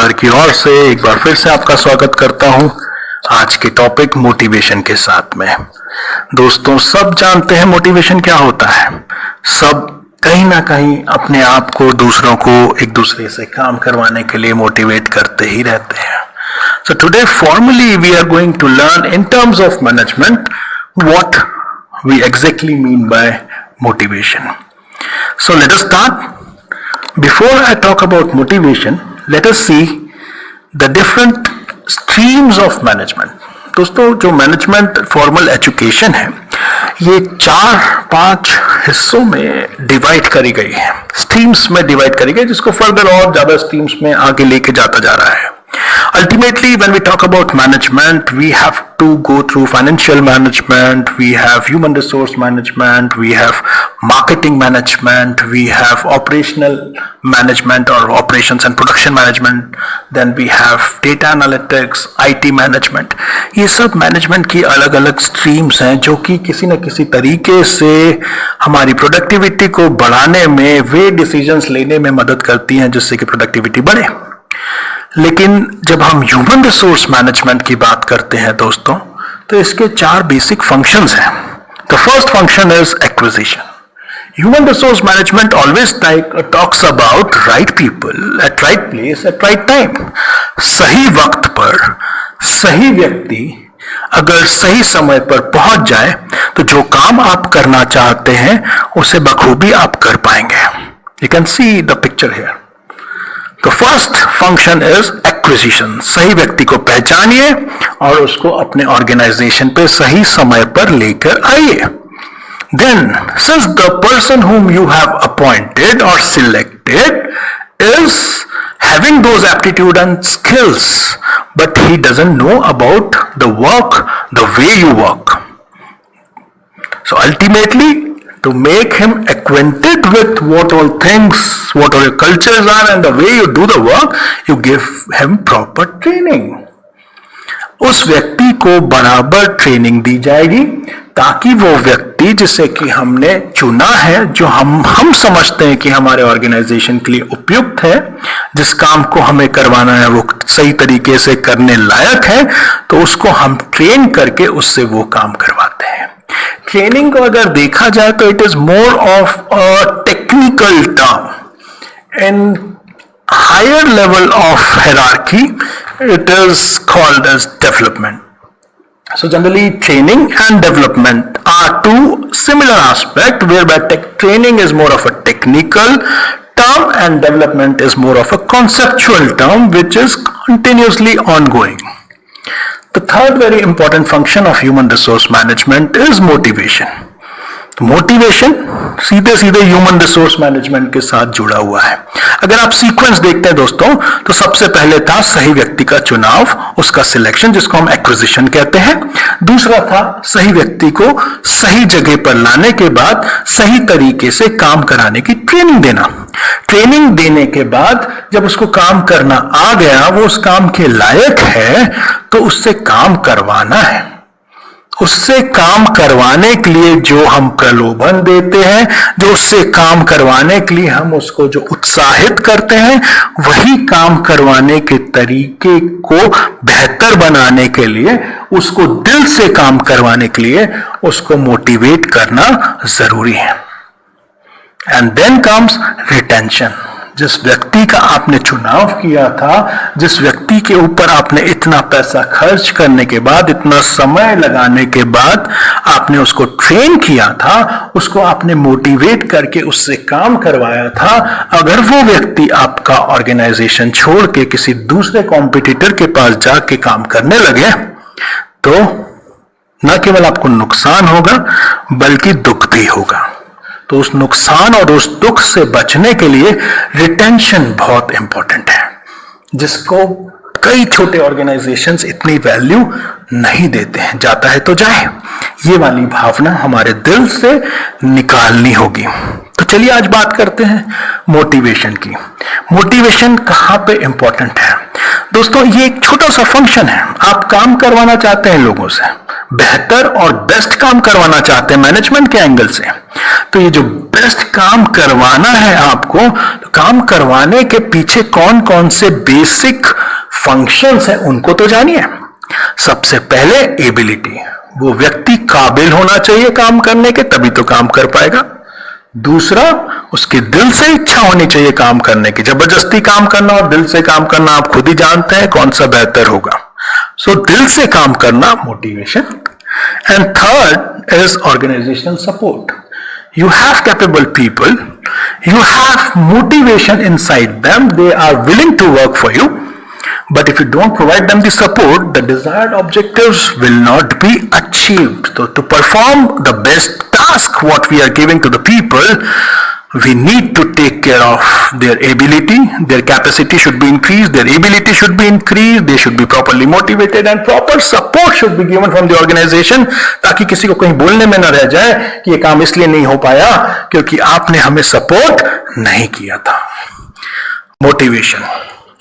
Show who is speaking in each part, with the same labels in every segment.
Speaker 1: Sir की ओर से एक बार फिर से आपका स्वागत करता हूं आज के टॉपिक मोटिवेशन के साथ में। दोस्तों, सब जानते हैं मोटिवेशन क्या होता है। सब कहीं ना कहीं अपने आप को, दूसरों को एक दूसरे से काम करवाने के लिए मोटिवेट करते ही रहते हैं। So today formally we are going to learn in terms of management what we exactly mean by motivation. So let us start. Before I talk about motivation, let us see the different streams of management. दोस्तों, जो management formal education है ये 4-5 हिस्सों में divide करी गई है, streams में डिवाइड करी गई, जिसको फर्दर और ज्यादा स्ट्रीम्स में आगे लेके जाता जा रहा है। Ultimately, when we talk about management, we have to go through financial management, we have human resource management, we have marketing management, we have operational management or operations and production management, then we have data analytics, IT management. ये सब management की अलग अलग streams हैं जो कि किसी न किसी तरीके से हमारी प्रोडक्टिविटी को बढ़ाने में, वे डिसीजंस लेने में मदद करती हैं जिससे कि प्रोडक्टिविटी बढ़े। लेकिन जब हम ह्यूमन रिसोर्स मैनेजमेंट की बात करते हैं दोस्तों, तो इसके 4 बेसिक फंक्शंस हैं। The first function is acquisition. Human resource management always talks about right people at right place at right time. सही वक्त पर सही व्यक्ति अगर सही समय पर पहुंच जाए तो जो काम आप करना चाहते हैं उसे बखूबी आप कर पाएंगे। You can see the picture here. तो फर्स्ट फंक्शन इज एक्विजिशन। सही व्यक्ति को पहचानिए और उसको अपने ऑर्गेनाइजेशन पे सही समय पर लेकर आइए। Then, since the person whom you have appointed or selected is having those aptitude and skills, but he doesn't know about the work, the way you work. So ultimately, to make him acquainted with what all things, what all your cultures are and the way you do the work, you give him proper training. उस व्यक्ति को बराबर training दी जाएगी ताकि वो व्यक्ति जिसे कि हमने चुना है, जो हम समझते हैं कि हमारे ऑर्गेनाइजेशन के लिए उपयुक्त है, जिस काम को हमें करवाना है वो सही तरीके से करने लायक है, तो उसको हम ट्रेन करके उससे वो काम करवाते हैं। ट्रेनिंग को अगर देखा जाए तो it is more of a technical term. In higher level of hierarchy it is called as development. So generally training and development are two similar aspects, whereby training is more of a technical term and development is more of a conceptual term which is continuously ongoing. The third very important function of human resource management is motivation. Motivation सीधे सीधे human resource management के साथ जुड़ा हुआ है। अगर आप sequence देखते हैं दोस्तों, तो सबसे पहले था सही व्यक्ति का चुनाव, उसका सिलेक्शन, जिसको हम एक्विजिशन कहते हैं। दूसरा था सही व्यक्ति को सही जगह पर लाने के बाद सही तरीके से काम कराने की ट्रेनिंग देना। ट्रेनिंग देने के बाद जब उसको काम करना आ गया, वो उस काम के लायक है, तो उससे काम करवाना है। उससे काम करवाने के लिए जो हम प्रलोभन देते हैं, जो उससे काम करवाने के लिए हम उसको जो उत्साहित करते हैं, वही काम करवाने के तरीके को बेहतर बनाने के लिए, उसको दिल से काम करवाने के लिए उसको मोटिवेट करना जरूरी है। And then comes retention. जिस व्यक्ति का आपने चुनाव किया था, जिस व्यक्ति के ऊपर आपने इतना पैसा खर्च करने के बाद, इतना समय लगाने के बाद आपने उसको ट्रेन किया था, उसको आपने मोटिवेट करके उससे काम करवाया था, अगर वो व्यक्ति आपका ऑर्गेनाइजेशन छोड़ के किसी दूसरे कॉम्पिटिटर के पास जाके काम करने लगे, तो न केवल आपको नुकसान होगा बल्कि दुख भी होगा। तो उस नुकसान और उस दुख से बचने के लिए रिटेंशन बहुत इंपॉर्टेंट है, जिसको कई छोटे ऑर्गेनाइजेशंस इतनी वैल्यू नहीं देते हैं। जाता है तो जाए, ये वाली भावना हमारे दिल से निकालनी होगी। तो चलिए आज बात करते हैं मोटिवेशन की। मोटिवेशन कहां पे इंपॉर्टेंट है दोस्तों? ये एक छोटा सा फंक्शन है। आप काम करवाना चाहते हैं लोगों से, बेहतर और बेस्ट काम करवाना चाहते हैं मैनेजमेंट के एंगल से, तो ये जो बेस्ट काम करवाना है आपको, तो काम करवाने के पीछे कौन कौन से बेसिक फंक्शंस हैं उनको तो जानिए। सबसे पहले एबिलिटी, वो व्यक्ति काबिल होना चाहिए काम करने के, तभी तो काम कर पाएगा। दूसरा, उसके दिल से इच्छा होनी चाहिए काम करने की। जबरदस्ती काम करना और दिल से काम करना आप खुद ही जानते हैं कौन सा बेहतर होगा। सो दिल से काम करना, motivation. And third is organisational support. You have capable people, you have motivation inside them, they are willing to work for you, but if you don't provide them the support, the desired objectives will not be achieved. So to perform the best task what we are giving to the people, we need to take care of their ability, their capacity should be increased, their ability should be increased, they should be properly motivated and proper support should be given from the organization, ताकि किसी को कहीं बोलने में न रह जाए कि ये काम इसलिए नहीं हो पाया क्योंकि आपने हमें सपोर्ट नहीं किया था। Motivation,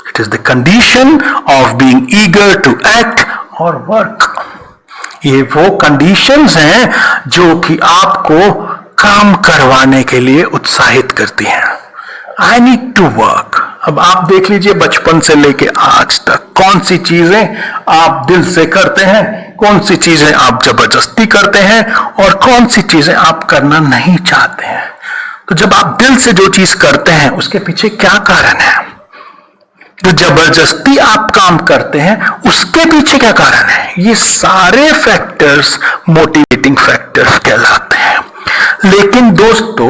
Speaker 1: it is the condition of being eager to act और वर्क। ये वो कंडीशंस हैं जो कि आपको काम करवाने के लिए उत्साहित करती हैं। I need to work. अब आप देख लीजिए बचपन से लेके आज तक कौन सी चीजें आप दिल से करते हैं, कौन सी चीजें आप जबरदस्ती करते हैं और कौन सी चीजें आप करना नहीं चाहते हैं। तो जब आप दिल से जो चीज करते हैं उसके पीछे क्या कारण है? जो जबरदस्ती आप काम करते हैं उसके पीछे क्या कारण है? ये सारे फैक्टर्स मोटिवेटिंग फैक्टर्स कहलाते हैं। लेकिन दोस्तों,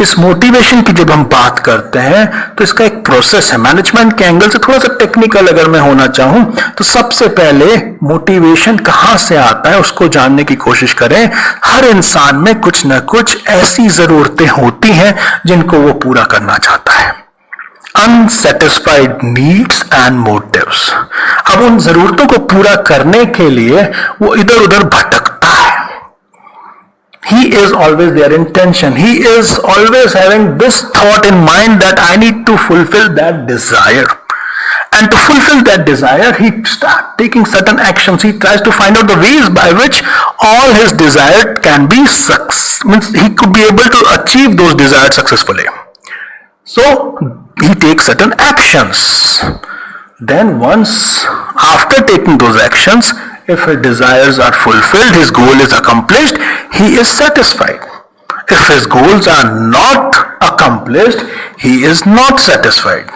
Speaker 1: इस मोटिवेशन की जब हम बात करते हैं तो इसका एक प्रोसेस है। मैनेजमेंट के एंगल से थोड़ा सा टेक्निकल अगर मैं होना चाहूं तो सबसे पहले मोटिवेशन कहां से आता है उसको जानने की कोशिश करें। हर इंसान में कुछ ना कुछ ऐसी जरूरतें होती हैं जिनको वो पूरा करना चाहता है। Unsatisfied needs and motives. अब उन जरूरतों को पूरा करने के लिए वो इधर उधर भटकता है। He is always there in tension. He is always having this thought in mind that I need to fulfill that desire. And to fulfill that desire, he starts taking certain actions. He tries to find out the ways by which all his desire can be means he could be able to achieve those desires successfully. So he takes certain actions. Then once after taking those actions, if his desires are fulfilled, his goal is accomplished, he is satisfied. If his goals are not accomplished, he is not satisfied.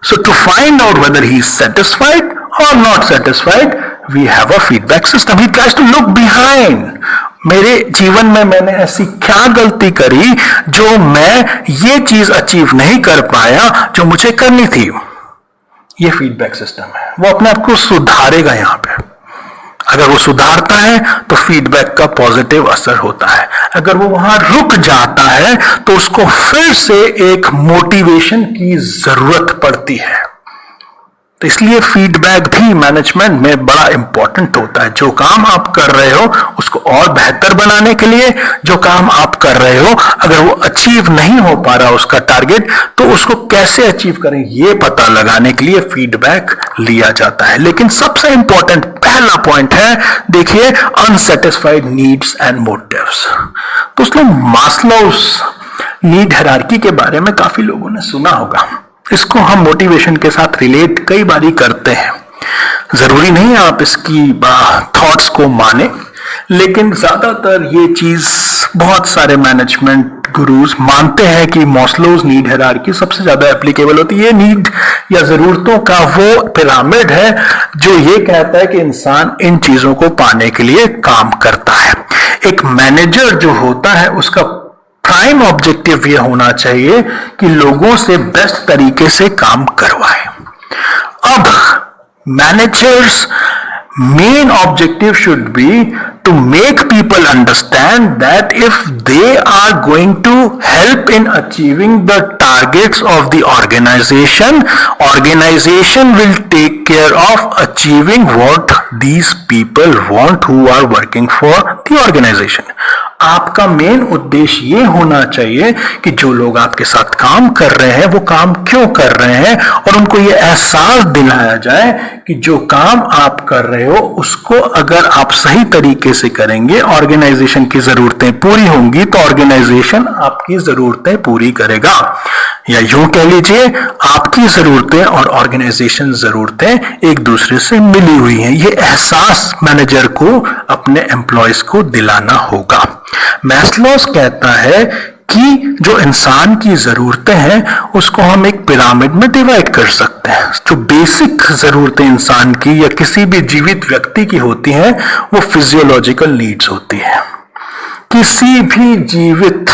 Speaker 1: So to find out whether he is satisfied or not satisfied, we have a feedback system. He tries to look behind. मेरे जीवन में मैंने ऐसी क्या गलती करी जो मैं ये चीज अचीव नहीं कर पाया जो मुझे करनी थी। ये फीडबैक सिस्टम है। वो अपने आप को सुधारेगा। यहां पे अगर वो सुधारता है तो फीडबैक का पॉजिटिव असर होता है। अगर वो वहां रुक जाता है तो उसको फिर से एक मोटिवेशन की जरूरत पड़ती है। तो इसलिए फीडबैक भी मैनेजमेंट में बड़ा इंपॉर्टेंट होता है। जो काम आप कर रहे हो उसको और बेहतर बनाने के लिए, जो काम आप कर रहे हो अगर वो अचीव नहीं हो पा रहा उसका टारगेट, तो उसको कैसे अचीव करें ये पता लगाने के लिए फीडबैक लिया जाता है। लेकिन सबसे इंपॉर्टेंट पहला पॉइंट है, देखिए, अनसेटिस्फाइड नीड्स एंड मोटिव्स। दोस्तों, मास्लोस नीड हायरार्की के बारे में काफी लोगों ने सुना होगा। इसको हम मोटिवेशन के साथ रिलेट कई बारी करते हैं। जरूरी नहीं आप इसकी थॉट्स को माने, लेकिन ज्यादातर ये चीज बहुत सारे मैनेजमेंट गुरुज मानते हैं कि मास्लोज नीड हायरार्की सबसे ज्यादा एप्लीकेबल होती है। ये नीड या जरूरतों का वो पिरामिड है जो ये कहता है कि इंसान इन चीजों को पाने के लिए काम करता है। एक मैनेजर जो होता है उसका प्राइम ऑब्जेक्टिव यह होना चाहिए कि लोगों से बेस्ट तरीके से काम करवाए। अब managers main objective should be to make people understand that if they are going to help in achieving the targets of the organization will take care of achieving what these people want who are working for the organization. आपका main उद्देश्य ये होना चाहिए कि जो लोग आपके साथ काम कर रहे हैं वो काम क्यों कर रहे हैं, और उनको ये एहसास दिलाया जाए कि जो काम आप कर रहे हो उसको अगर आप सही तरीके से करेंगे, ऑर्गेनाइजेशन की जरूरतें पूरी होंगी तो ऑर्गेनाइजेशन आपकी जरूरतें पूरी करेगा। या यूं कह लीजिए, आपकी जरूरतें और ऑर्गेनाइजेशन जरूरतें एक दूसरे से मिली हुई हैं। ये एहसास मैनेजर को अपने एम्प्लॉयज को दिलाना होगा। मैस्लोस कहता है कि जो इंसान की जरूरतें हैं उसको हम एक पिरामिड में डिवाइड कर सकते हैं। जो बेसिक जरूरतें इंसान की या किसी भी जीवित व्यक्ति की होती हैं वो फिजियोलॉजिकल नीड्स होती है। किसी भी जीवित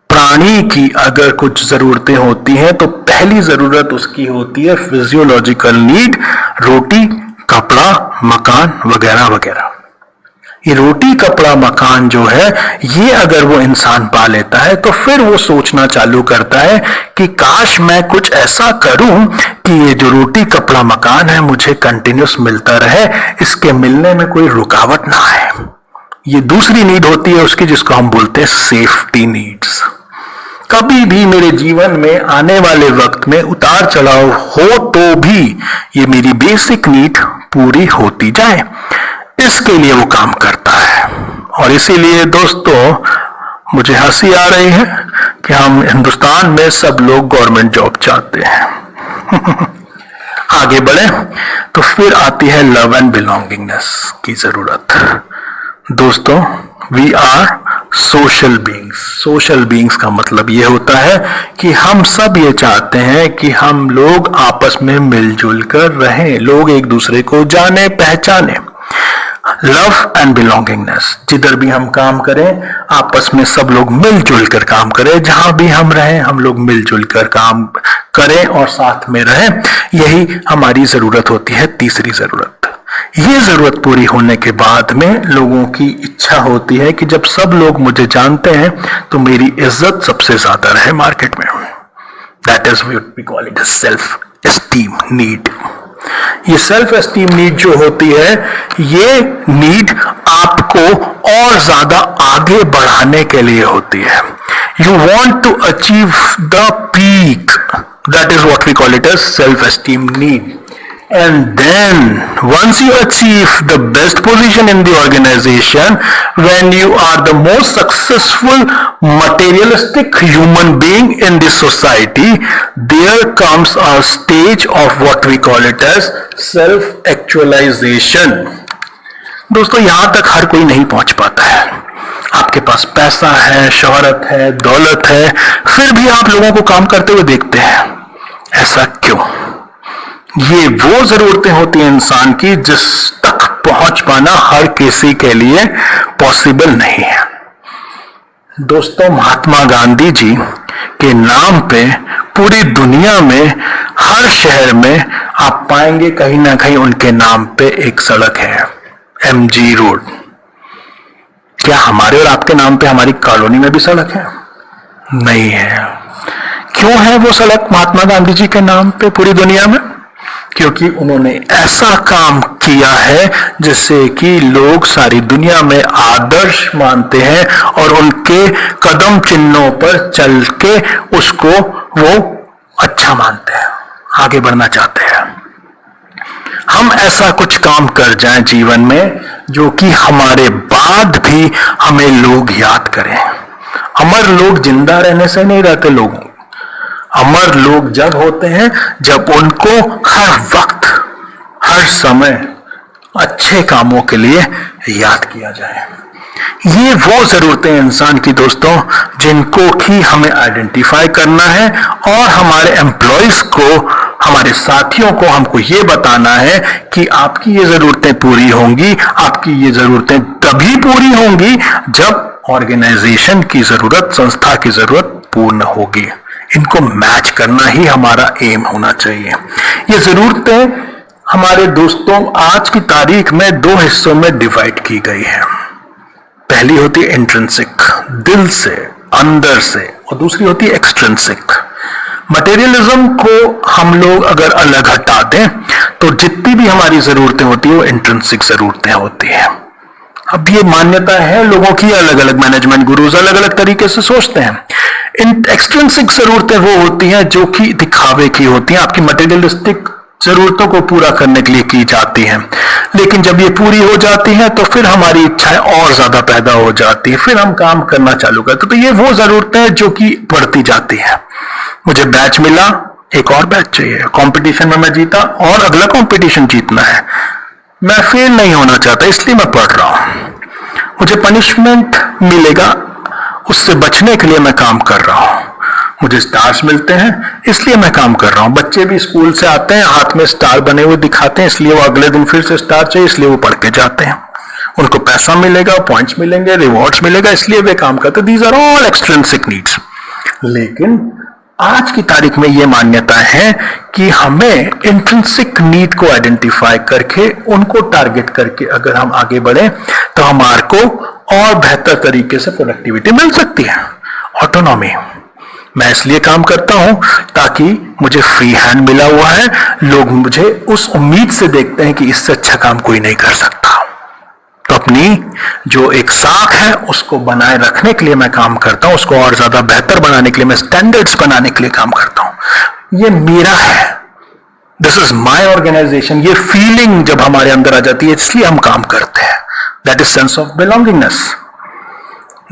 Speaker 1: प्राणी की अगर कुछ जरूरतें होती हैं तो पहली जरूरत उसकी होती है फिजियोलॉजिकल नीड, रोटी, कपड़ा, मकान वगैरह वगैरह। ये रोटी, कपड़ा, मकान जो है ये अगर वो इंसान पा लेता है तो फिर वो सोचना चालू करता है कि काश मैं कुछ ऐसा करूं कि ये जो रोटी, कपड़ा, मकान है मुझे कंटिन्यूस मिलता रहे, इसके मिलने में कोई रुकावट ना आए। ये दूसरी नीड होती है उसकी, जिसको हम बोलते हैं सेफ्टी नीड्स। कभी भी मेरे जीवन में आने वाले वक्त में उतार चढ़ाव हो तो भी ये मेरी बेसिक नीड पूरी होती जाए, इसके लिए वो काम करता है। और इसीलिए दोस्तों मुझे हंसी आ रही है कि हम हिंदुस्तान में सब लोग गवर्नमेंट जॉब चाहते हैं। आगे बढ़े तो फिर आती है लव एंड बिलोंगिंगनेस की जरूरत। दोस्तों, we are social beings. Social beings का मतलब ये होता है कि हम सब ये चाहते हैं कि हम लोग आपस में मिलजुल कर रहें, लोग एक दूसरे को जाने पहचाने। लव एंड बिलोंगिंगनेस, जिधर भी हम काम करें आपस में सब लोग मिलजुल कर काम करें, जहां भी हम रहें हम लोग मिलजुल कर काम करें और साथ में रहें, यही हमारी जरूरत होती है। तीसरी जरूरत, ये जरूरत पूरी होने के बाद में लोगों की इच्छा होती है कि जब सब लोग मुझे जानते हैं तो मेरी इज्जत सबसे ज्यादा रहे मार्केट में। That is what we call it self esteem need. ये सेल्फ एस्टीम नीड जो होती है, ये नीड आपको और ज्यादा आगे बढ़ाने के लिए होती है। You want to achieve the peak, that is what we call it as self esteem need. And then once you achieve the best position in the organization, when you are the most successful materialistic human being in the society, there comes a stage of what we call it as self actualization. दोस्तों, यहां तक हर कोई नहीं पहुंच पाता है। आपके पास पैसा है, शोहरत है, दौलत है, फिर भी आप लोगों को काम करते हुए देखते हैं। ऐसा क्यों? ये वो जरूरतें होती हैं इंसान की जिस तक पहुंच पाना हर किसी के लिए पॉसिबल नहीं है। दोस्तों, महात्मा गांधी जी के नाम पे पूरी दुनिया में हर शहर में आप पाएंगे कहीं ना कहीं उनके नाम पे एक सड़क है, MG रोड। क्या हमारे और आपके नाम पे हमारी कॉलोनी में भी सड़क है? नहीं है। क्यों है वो सड़क महात्मा गांधी जी के नाम पे पूरी दुनिया में? क्योंकि उन्होंने ऐसा काम किया है जिससे कि लोग सारी दुनिया में आदर्श मानते हैं और उनके कदम चिन्हों पर चल के उसको वो अच्छा मानते हैं, आगे बढ़ना चाहते हैं। हम ऐसा कुछ काम कर जाएं जीवन में जो कि हमारे बाद भी हमें लोग याद करें। अमर लोग जिंदा रहने से नहीं रहते लोगों, अमर लोग जब होते हैं जब उनको हर वक्त हर समय अच्छे कामों के लिए याद किया जाए। ये वो जरूरतें इंसान की दोस्तों जिनको कि हमें आइडेंटिफाई करना है और हमारे एम्प्लॉयज को, हमारे साथियों को हमको ये बताना है कि आपकी ये जरूरतें पूरी होंगी। आपकी ये जरूरतें तभी पूरी होंगी जब ऑर्गेनाइजेशन की जरूरत, संस्था की जरूरत पूर्ण होगी। इनको मैच करना ही हमारा एम होना चाहिए। ये जरूरतें हमारे दोस्तों आज की तारीख में दो हिस्सों में डिवाइड की गई है। पहली होती है इंट्रिंसिक, दिल से, अंदर से, और दूसरी होती है एक्सट्रिंसिक। मटेरियलिज्म को हम लोग अगर अलग हटा दें तो जितनी भी हमारी जरूरतें होती है वो इंट्रिंसिक जरूरतें होती हैं। अब ये मान्यता है लोगों की, अलग अलग मैनेजमेंट गुरुज अलग अलग तरीके से सोचते हैं। इन एक्सट्रिंसिक जरूरतें वो होती हैं जो कि दिखावे की होती हैं, आपकी मटेरियलिस्टिक जरूरतों को पूरा करने के लिए की जाती हैं। लेकिन जब ये पूरी हो जाती हैं तो फिर हमारी इच्छाएं और ज्यादा पैदा हो जाती है, फिर हम काम करना चालू करते। तो ये वो जरूरतें हैं जो कि बढ़ती जाती है। मुझे बैच मिला, एक और बैच चाहिए, कंपटीशन में मैं जीता और अगला कंपटीशन जीतना है, मैं फेल नहीं होना चाहता इसलिए मैं पढ़ रहा हूं। मुझे पनिशमेंट मिलेगा, उससे बचने के लिए मैं काम कर रहा हूं। मुझे स्टार्स मिलते हैं इसलिए मैं काम कर रहा हूं। बच्चे भी स्कूल से आते हैं, हाथ में स्टार बने हुए दिखाते हैं, इसलिए वो अगले दिन फिर से स्टार चाहिए, इसलिए वो पढ़ के जाते हैं। उनको पैसा मिलेगा, पॉइंट्स मिलेंगे, रिवॉर्ड्स मिलेगा, इसलिए वे काम करते हैं। These are all extrinsic needs. लेकिन आज की तारीख में यह मान्यता है कि हमें इंट्रिंसिक नीड को आइडेंटिफाई करके उनको टारगेट करके अगर हम आगे बढ़े तो हमारे को और बेहतर तरीके से प्रोडक्टिविटी मिल सकती है। ऑटोनॉमी, मैं इसलिए काम करता हूं ताकि मुझे फ्री हैंड मिला हुआ है, लोग मुझे उस उम्मीद से देखते हैं कि इससे अच्छा काम कोई नहीं कर सकता। तो अपनी जो एक साख है उसको बनाए रखने के लिए मैं काम करता हूं, उसको और ज्यादा बेहतर बनाने के लिए, मैं स्टैंडर्ड्स बनाने के लिए काम करता हूं। ये मेरा है, दिस इज माई ऑर्गेनाइजेशन। ये फीलिंग जब हमारे अंदर आ जाती है इसलिए हम काम करते हैं, that is sense of belongingness.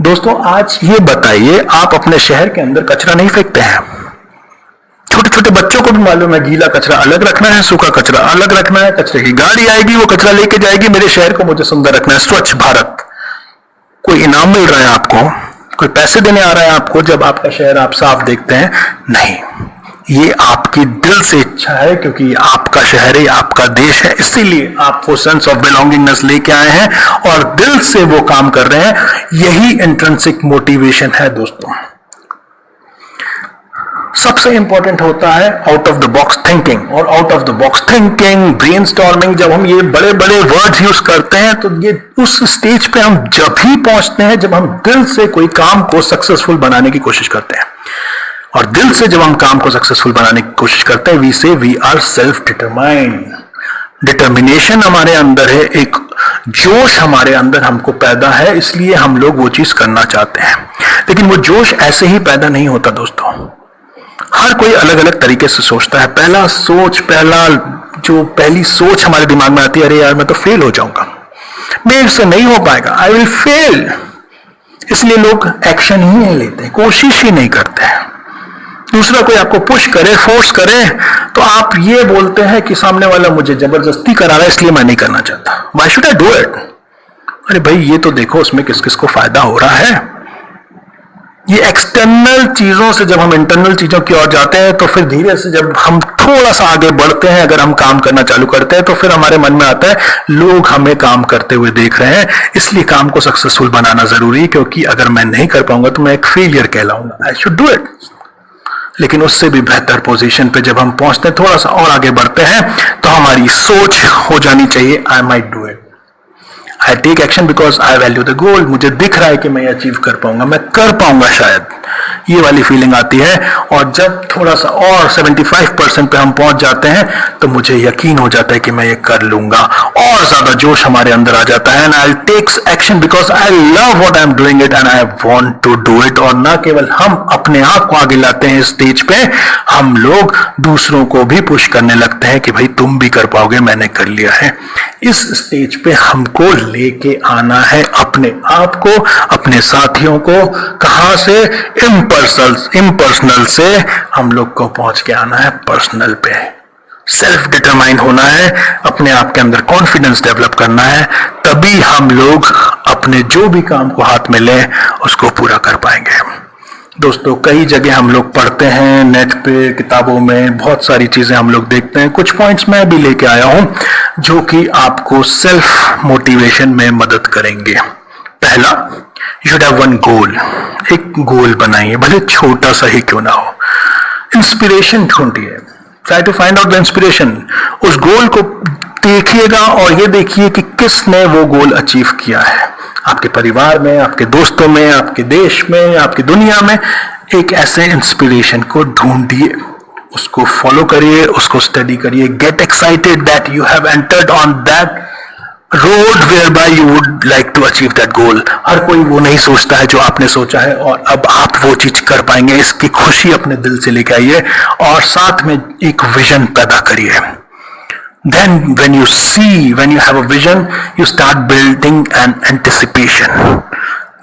Speaker 1: दोस्तों आज ये बताइए, आप अपने शहर के अंदर कचरा नहीं फेंकते हैं? छोटे छोटे बच्चों को भी मालूम है गीला कचरा अलग रखना है, सूखा कचरा अलग रखना है। कचरे की गाड़ी आएगी, वो कचरा लेके जाएगी, मेरे शहर को मुझे सुंदर रखना है, स्वच्छ भारत। कोई इनाम मिल रहा है आपको, कोई पैसे देने आ रहा है आपको जब आपका शहर आप साफ देखते हैं? नहीं, ये आपकी दिल से इच्छा है, क्योंकि ये आपका शहर है, आपका देश है, इसीलिए आप वो सेंस ऑफ बिलोंगिंगनेस लेके आए हैं और दिल से वो काम कर रहे हैं। यही इंट्रिंसिक मोटिवेशन है दोस्तों। सबसे इंपॉर्टेंट होता है out of the box thinking, और out of the box thinking, brainstorming, जब हम ये बड़े बड़े वर्ड्स यूज करते हैं तो ये उस स्टेज पे हम जब ही पहुंचते हैं जब हम दिल से कोई काम को सक्सेसफुल बनाने की कोशिश करते हैं। और दिल से जब हम काम को सक्सेसफुल बनाने की कोशिश करते हैं, we say we are self determined. Determination हमारे अंदर है, एक जोश हमारे अंदर हमको पैदा है, इसलिए हम लोग वो चीज करना चाहते हैं। लेकिन वो जोश ऐसे ही पैदा नहीं होता दोस्तों। हर कोई अलग अलग तरीके से सोचता है। पहली सोच हमारे दिमाग में आती है, अरे यार मैं तो फेल हो जाऊंगा, मेरे से नहीं हो पाएगा, आई विल फेल। इसलिए लोग एक्शन ही नहीं लेते, कोशिश ही नहीं करते हैं। दूसरा कोई आपको पुश करे, फोर्स करे, तो आप ये बोलते हैं कि सामने वाला मुझे जबरदस्ती करा रहा है इसलिए मैं नहीं करना चाहता, why should I do it. अरे भाई ये तो देखो उसमें किस किस को फायदा हो रहा है। ये एक्सटर्नल चीजों से जब हम इंटरनल चीजों की ओर जाते हैं तो फिर धीरे से जब हम थोड़ा सा आगे बढ़ते हैं, अगर हम काम करना चालू करते हैं तो फिर हमारे मन में आता है लोग हमें काम करते हुए देख रहे हैं, इसलिए काम को सक्सेसफुल बनाना जरूरी है, क्योंकि अगर मैं नहीं कर पाऊंगा तो मैं एक फेलियर कहलाऊंगा, आई शुड डू इट। लेकिन उससे भी बेहतर पोजीशन पे जब हम पहुंचते हैं, थोड़ा सा और आगे बढ़ते हैं, तो हमारी सोच हो जानी चाहिए, I might do it, I take action because I value the goal. मुझे दिख रहा है कि मैं अचीव कर पाऊंगा, मैं कर पाऊंगा शायद, ये वाली फीलिंग आती है। और जब थोड़ा सा और 75% पे हम पहुंच जाते हैं तो मुझे यकीन हो जाता है कि मैं ये कर लूंगा, और ज्यादा जोश हमारे अंदर आ जाता है, and I take action because I love what I am doing it and I want to do it. और ना केवल हम अपने आप को आगे लाते हैं इस स्टेज पे, हम लोग दूसरों को भी पुश करने लगते हैं कि भाई तुम भी कर पाओगे, मैंने कर लिया है। इस स्टेज पे हमको लेके आना है अपने आप को, अपने साथियों को। कहां से? इम्पर्सनल से हम लोग को पहुंच के आना है पर्सनल पे। सेल्फ डिटरमाइन होना है, अपने आप के अंदर कॉन्फिडेंस डेवलप करना है, तभी हम लोग अपने जो भी काम को हाथ में लें उसको पूरा कर पाएंगे। दोस्तों कई जगह हम लोग पढ़ते हैं, नेट पे, किताबों में बहुत सारी चीजें हम लोग देखते हैं। कुछ पॉइंट्स मैं भी लेके आया हूं जो कि आपको सेल्फ मोटिवेशन में मदद करेंगे। पहला, you should have one goal. एक गोल बनाइए, भले छोटा सा ही क्यों ना हो। इंस्पिरेशन ढूंढिए, try to find out the inspiration. उस गोल को देखिएगा और ये देखिए कि किसने वो गोल अचीव किया है। आपके परिवार में, आपके दोस्तों में, आपके देश में, आपकी दुनिया में एक ऐसे इंस्पिरेशन को ढूंढिए, उसको फॉलो करिए, उसको स्टडी करिए। Get excited that you have entered on that road where by you would like to achieve that goal. हर कोई वो नहीं सोचता है जो आपने सोचा है, और अब आप वो चीज कर पाएंगे। इसकी खुशी अपने दिल से लेके आइए और साथ में एक विजन पैदा करिए। Then when you have a vision, you start building an anticipation.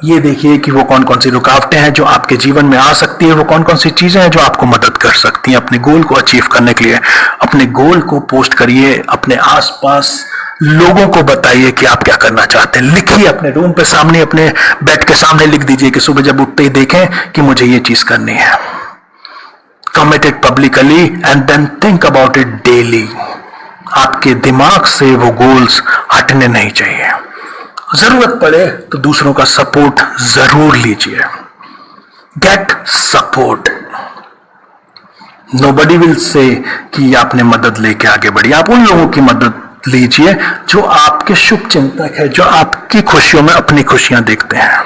Speaker 1: ये देखिए कि वो कौन कौन सी रुकावटें हैं जो आपके जीवन में आ सकती है, वो कौन कौन सी चीजें हैं जो आपको मदद कर सकती हैं अपने गोल को अचीव करने के लिए। अपने गोल को पोस्ट करिए, अपने आसपास लोगों को बताइए कि आप क्या करना चाहते हैं। लिखिए अपने रूम पे सामने, अपने बेड के सामने लिख दीजिए कि सुबह जब उठते ही देखें कि मुझे ये चीज करनी है। Commit it publicly and then think about it daily. आपके दिमाग से वो गोल्स हटने नहीं चाहिए। जरूरत पड़े तो दूसरों का सपोर्ट जरूर लीजिए। Get support. Nobody will say कि आपने मदद लेके आगे बढ़ी। आप उन लोगों की मदद लीजिए जो आपके शुभ चिंतक है, जो आपकी खुशियों में अपनी खुशियां देखते हैं।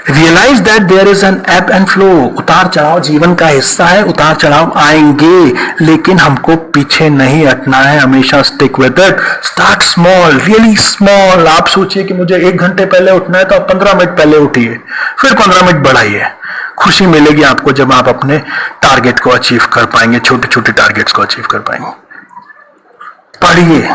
Speaker 1: Realise that there is an ebb and flow. उतार चढ़ाव जीवन का हिस्सा है, उतार चढ़ाव आएंगे, लेकिन हमको पीछे नहीं हटना है, हमेशा stick with it. Start small, really small. आप सोचिए कि मुझे 1 घंटे पहले उठना है, तो आप 15 मिनट पहले उठिए, फिर 15 मिनट बढ़ाइए। खुशी मिलेगी आपको जब आप अपने टारगेट को अचीव कर पाएंगे, छोटे छोटे टारगेट्स को अचीव कर पाएंगे। पढ़िए,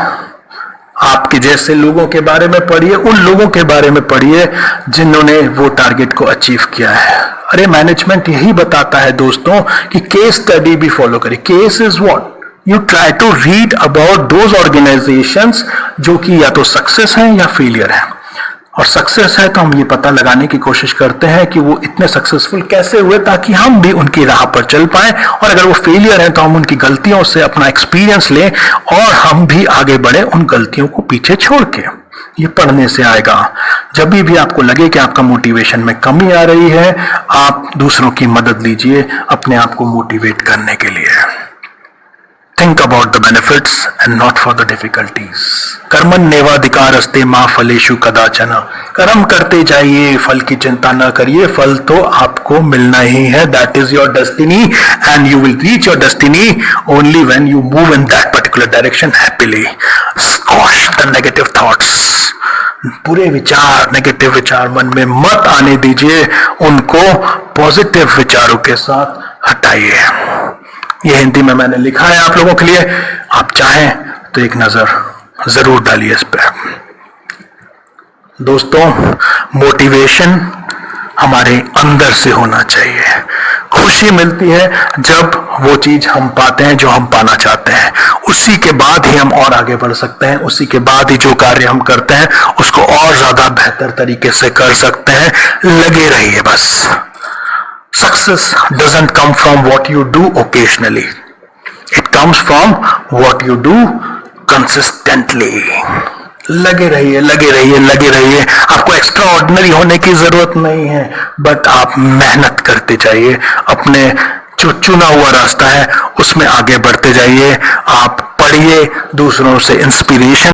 Speaker 1: आपके जैसे लोगों के बारे में पढ़िए, उन लोगों के बारे में पढ़िए जिन्होंने वो टारगेट को अचीव किया है। अरे मैनेजमेंट यही बताता है दोस्तों कि केस स्टडी भी फॉलो करिए। Case is what you try to read about those organisations जो कि या तो सक्सेस हैं या फेलियर हैं। और सक्सेस है तो हम ये पता लगाने की कोशिश करते हैं कि वो इतने सक्सेसफुल कैसे हुए, ताकि हम भी उनकी राह पर चल पाएं। और अगर वो फेलियर है तो हम उनकी गलतियों से अपना एक्सपीरियंस लें और हम भी आगे बढ़े उन गलतियों को पीछे छोड़ के। ये पढ़ने से आएगा। जब भी आपको लगे कि आपका मोटिवेशन में कमी आ रही है, आप दूसरों की मदद लीजिए अपने आप को मोटिवेट करने के लिए। Think about the benefits and not for the difficulties. कर्मण्येवाधिकारस्ते मा फलेषु कदाचन। कर्म करते जाइए, फल की चिंता न करिए, फल तो आपको मिलना ही है। That is your destiny and you will reach your destiny only when you move in that particular direction happily. Squash the negative thoughts. बुरे विचार, नेगेटिव विचार मन में मत आने दीजिए, उनको पॉजिटिव विचारों के साथ हटाइए। ये हिंदी में मैंने लिखा है आप लोगों के लिए, आप चाहें तो एक नजर जरूर डालिए इस पे। दोस्तों, मोटिवेशन हमारे अंदर से होना चाहिए। खुशी मिलती है जब वो चीज हम पाते हैं जो हम पाना चाहते हैं। उसी के बाद ही हम और आगे बढ़ सकते हैं, उसी के बाद ही जो कार्य हम करते हैं उसको और ज्यादा बेहतर तरीके से कर सकते हैं। लगे रहिए बस। Success doesn't come from what you do occasionally. It comes from what you do consistently. लगे रहिए, लगे रहिए, लगे रहिए। आपको एक्स्ट्रा ऑर्डिनरी होने की जरूरत नहीं है, बट आप मेहनत करते जाइए। अपने जो चुना हुआ रास्ता है उसमें आगे बढ़ते जाइए। आप पढ़िए, दूसरों से इंस्पिरेशन